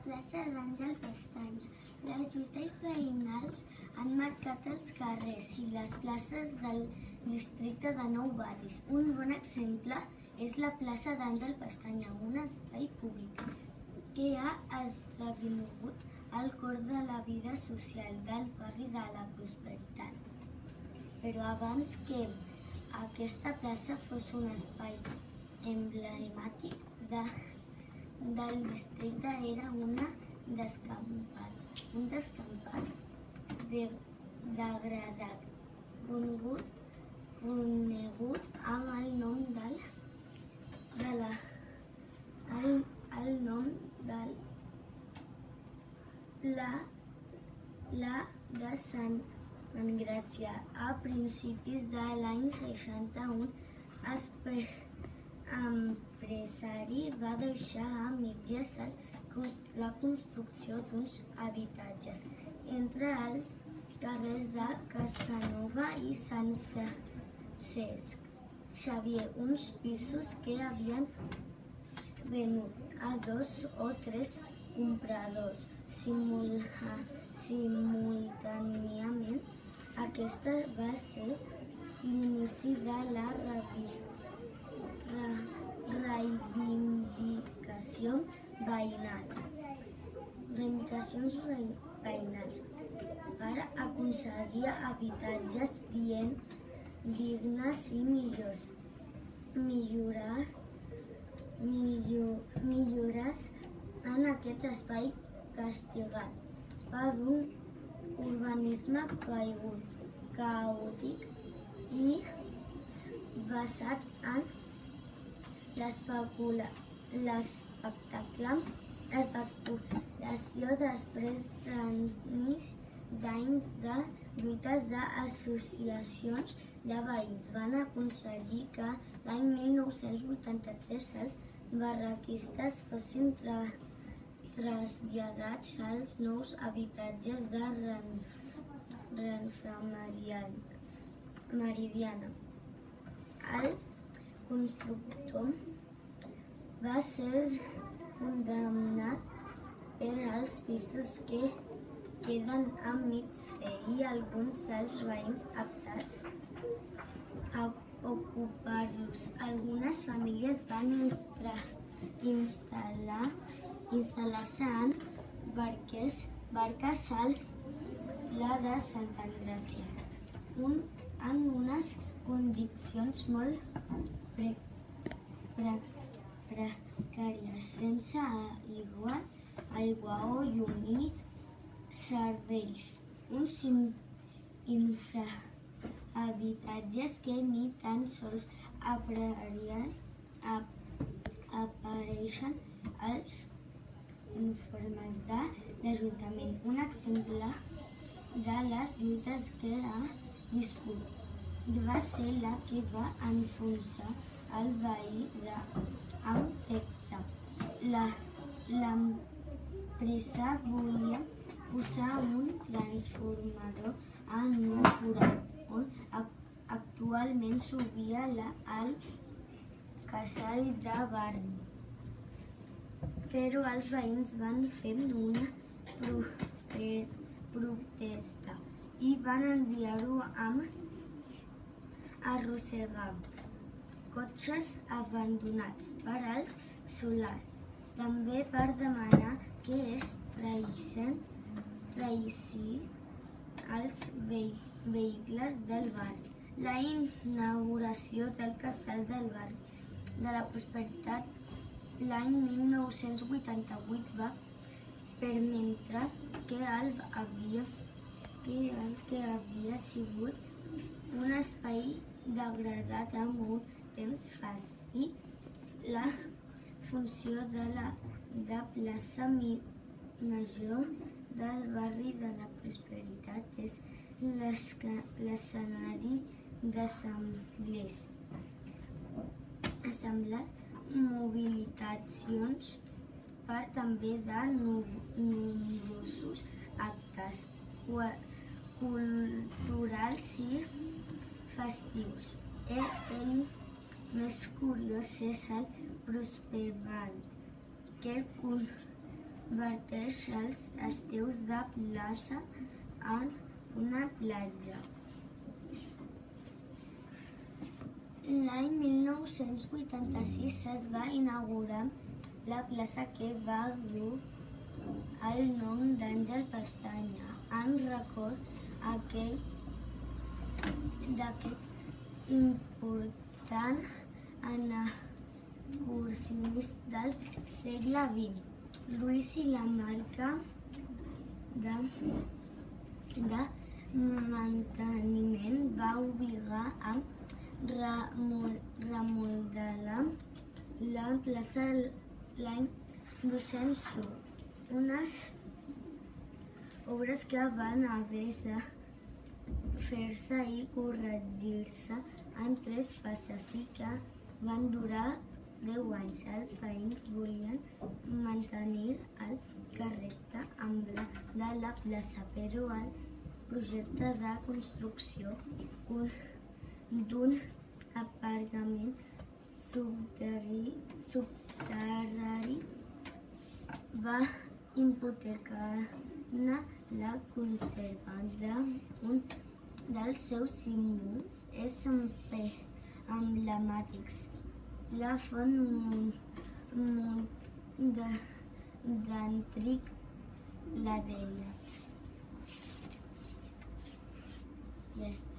plaça d'Àngel Pestanya. Les lluites veïnals han marcat els carrers i les places del districte de 9 barris. Un bon exemple és la plaça d'Àngel Pestanya, un espai públic que ha esdevingut al cor de la vida social del barri de la Prosperitat. Però abans que aquesta plaça fos un espai emblemàtic del districte, era un descampat degradat, conegut amb el nom del Pla de Sant Engràcia. A principis de l'any 61, empresari va deixar a mitges la construcció d'uns habitatges entre els carrers de Casanova i Sant Francesc Xavier, uns pisos que havien venut a 2 o 3 compradors simultàniament. Aquesta va ser l'inici de la reivindicacions veïnals per aconseguir habitatges dignes i millores en aquest espai castigat per un urbanisme caòtic i basat en l'especulació. Després d'anys de lluites d'associacions de veïns, van aconseguir que l'any 1983 els barraquistes fossin traslladats als nous habitatges de Renfe Meridiana. El constructor va ser condemnat per als pisos que queden a mig fer i alguns dels veïns optats a ocupar-los. Algunes famílies van instal·lar-se en barques al Pla de Santa Engràcia, en unes condicions molt precàries, sense aigua o llum i serveis. Uns infrahabitatges que ni tan sols apareixen als informes de l'Ajuntament. Un exemple de les lluites que ha viscut va ser la que va enfonsar el veí amb Fetsa. L'empresa volia posar un transformador en un forat on actualment s'obria el casal de Barni. Però els veïns van fer una protesta i van enviar-ho amb arrossegar cotxes abandonats per als solars, també per demanar que es traïssin els vehicles del barri. La inauguració del casal del barri de la Prosperitat l'any 1988 va permetre que el que havia sigut un espai degradat amb un temps faci la funció de plaça major del barri de la Prosperitat. És l'escenari d'assemblees, mobilitzacions, per també de nombrosos actes culturals i festius. El més curiós és el Prosperband, que verteix els estius de plaça en una platja. L'any 1986 es va inaugurar la plaça que va dur el nom d'Àngel Pestanya en record d'aquest important excursionista del segle XX. Lluís i la marca de manteniment va obligar a remodelar la plaça l'any 201, unes obres que van haver de fer-se i corregir-se en 3 fases i que van durar 10 anys. Els veïns volien mantenir el carrer ample de la plaça, però el projecte de construcció d'un aparcament subterrani va hipotecar-ne la conserva. Un dels seus símbols és emblemàtics. La font d'Enric la deia. Ja està.